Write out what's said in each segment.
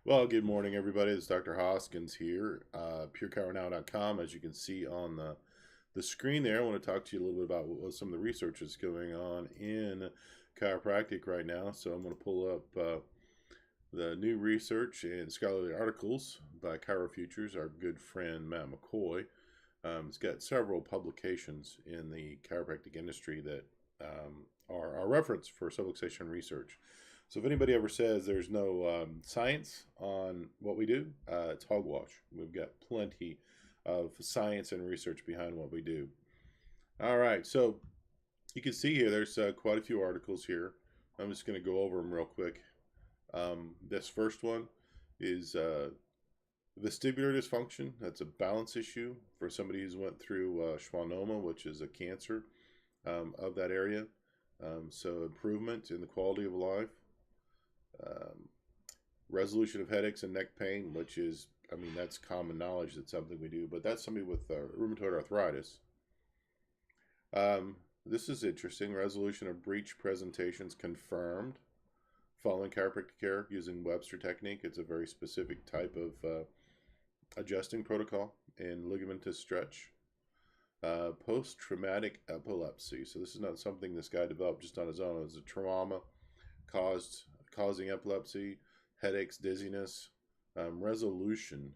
Well, good morning, everybody. This is Dr. Hoskins here, purecowernow.com. As you can see on the screen there, I want to talk to you a little bit about what some of the research is going on in chiropractic right now. So I'm going to pull up the new research and scholarly articles by ChiroFutures, our good friend Matt McCoy. It's got several publications in the chiropractic industry that are reference for subluxation research. So if anybody ever says there's no science on what we do, it's hogwash. We've got plenty of science and research behind what we do. All right, so you can see here there's quite a few articles here. I'm just going to go over them real quick. This first one is vestibular dysfunction. That's a balance issue for somebody who's went through schwannoma, which is a cancer of that area. So improvement in the quality of life. Resolution of headaches and neck pain, which is, I mean, that's common knowledge. That's something we do, but that's somebody with rheumatoid arthritis. This is interesting. Resolution of breech presentations confirmed following chiropractic care using Webster technique. It's a very specific type of adjusting protocol and ligamentous stretch. Post-traumatic epilepsy. So this is not something this guy developed just on his own. It was a trauma causing epilepsy, headaches, dizziness, resolution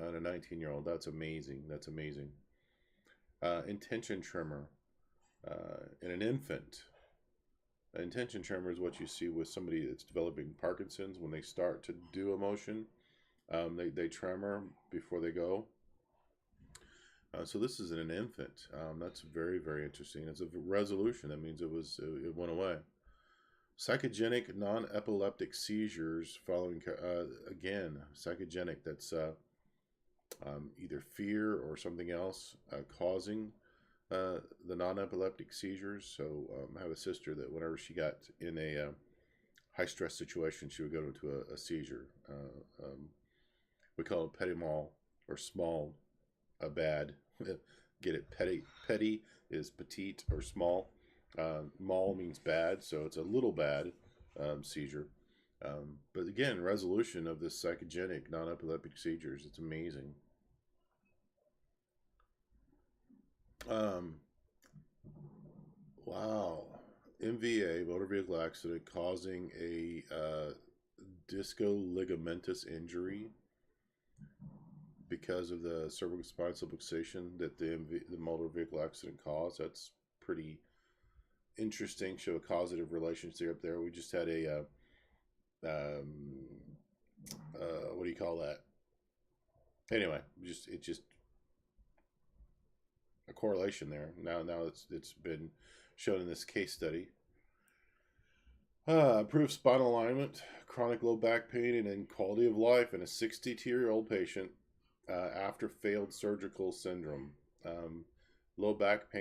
on a 19-year-old. That's amazing. That's amazing. Intention tremor in an infant. An intention tremor is what you see with somebody that's developing Parkinson's when they start to do a motion. They tremor before they go. So this is in an infant. That's very, very interesting. It's a resolution. That means it went away. Psychogenic non-epileptic seizures following, again, psychogenic, that's either fear or something else causing the non-epileptic seizures. So I have a sister that whenever she got in a high-stress situation, she would go into a seizure. We call it petit mal, or small, bad. Get it? Petty is petite or small. Mal means bad, so it's a little bad seizure. But again, resolution of this psychogenic non-epileptic seizures, it's amazing. Wow. MVA, motor vehicle accident, causing a disco ligamentous injury because of the cervical spine subluxation that the motor vehicle accident caused. That's pretty interesting. Show a causative relationship up there. We just had a what do you call that? Anyway, it's just a correlation there. Now it's been shown in this case study. Improved spinal alignment, chronic low back pain, and then quality of life in a 62-year-old patient after failed surgical syndrome. Low back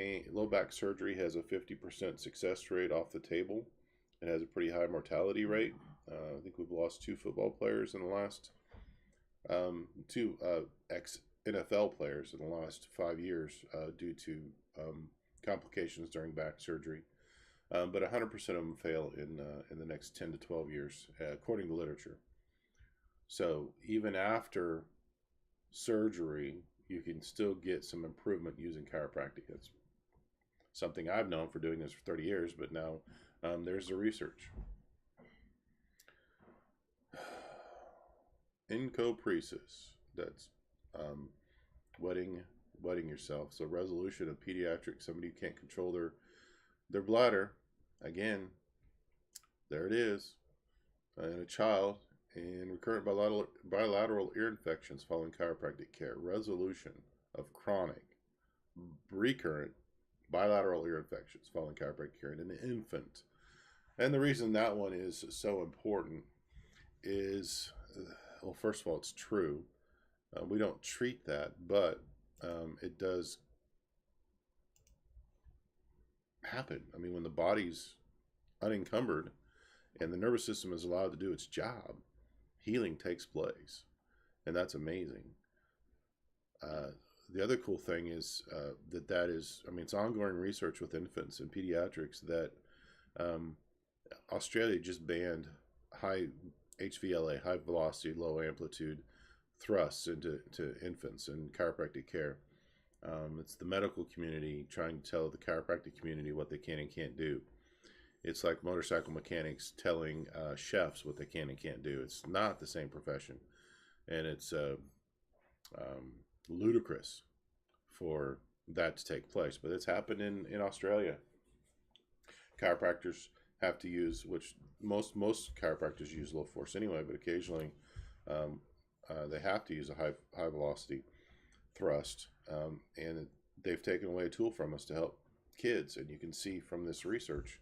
surgery has a 50% success rate off the table. It has a pretty high mortality rate. I think we've lost 2 football players in the last, 2 ex-NFL players in the last 5 years due to complications during back surgery. But 100% of them fail in the next 10 to 12 years, according to literature. So even after surgery, you can still get some improvement using chiropractic. That's something I've known for doing this for 30 years, but now there's the research. Encopresis, that's wetting yourself. So resolution of pediatric, somebody who can't control their bladder. Again, there it is. In a child, and recurrent bilateral ear infections following chiropractic care. Resolution of chronic, recurrent bilateral ear infections following chiropractic care in an infant. And the reason that one is so important is, well, first of all, it's true. We don't treat that, but it does happen. I mean, when the body's unencumbered and the nervous system is allowed to do its job, healing takes place, and that's amazing. The other cool thing is that is, I mean, it's ongoing research with infants and pediatrics that Australia just banned high HVLA, high velocity, low amplitude thrusts into infants and chiropractic care. It's the medical community trying to tell the chiropractic community what they can and can't do. It's like motorcycle mechanics telling chefs what they can and can't do. It's not the same profession, and it's ludicrous for that to take place. But it's happened in Australia. Chiropractors have to use, which most chiropractors use low force anyway, but occasionally they have to use a high velocity thrust, and they've taken away a tool from us to help kids. And you can see from this research,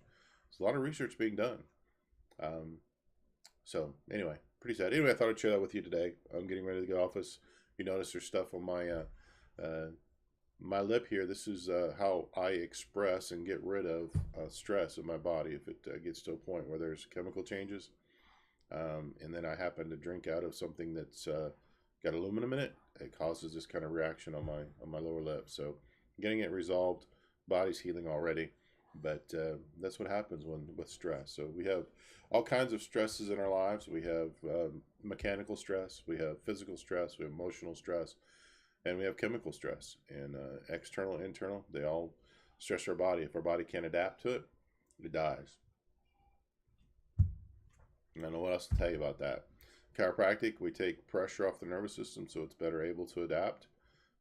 there's a lot of research being done. So anyway, pretty sad. Anyway, I thought I'd share that with you today. I'm getting ready to go to the office. You notice there's stuff on my lip here. This is how I express and get rid of stress in my body if it gets to a point where there's chemical changes. And then I happen to drink out of something that's got aluminum in it. It causes this kind of reaction on my lower lip. So getting it resolved, body's healing already. But that's what happens with stress. So we have all kinds of stresses in our lives. We have mechanical stress, we have physical stress, we have emotional stress, and we have chemical stress. And external, internal, they all stress our body. If our body can't adapt to it, it dies. I don't know what else to tell you about that. Chiropractic, we take pressure off the nervous system so it's better able to adapt.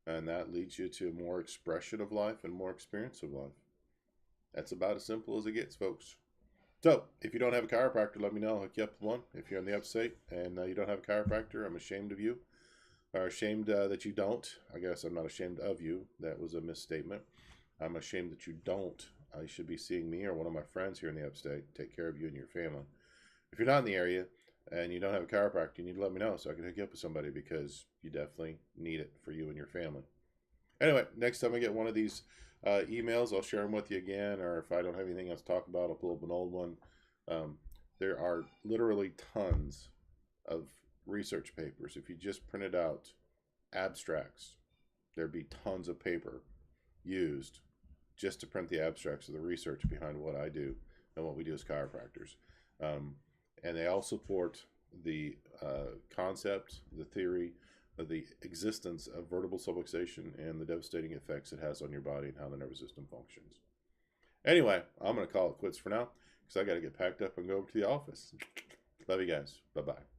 And that leads you to more expression of life and more experience of life. That's about as simple as it gets, folks. So, if you don't have a chiropractor, let me know. I'll hook you up with one. If you're in the upstate and you don't have a chiropractor, I'm ashamed of you. Or ashamed that you don't. I guess I'm not ashamed of you. That was a misstatement. I'm ashamed that you don't. You should be seeing me or one of my friends here in the upstate take care of you and your family. If you're not in the area and you don't have a chiropractor, you need to let me know so I can hook you up with somebody, because you definitely need it for you and your family. Anyway, next time I get one of these emails, I'll share them with you again, or if I don't have anything else to talk about, I'll pull up an old one. There are literally tons of research papers. If you just printed out abstracts, there'd be tons of paper used just to print the abstracts of the research behind what I do and what we do as chiropractors. And they all support the concept, the theory of the existence of vertebral subluxation and the devastating effects it has on your body and how the nervous system functions. Anyway, I'm going to call it quits for now because I got to get packed up and go over to the office. Love you guys. Bye-bye.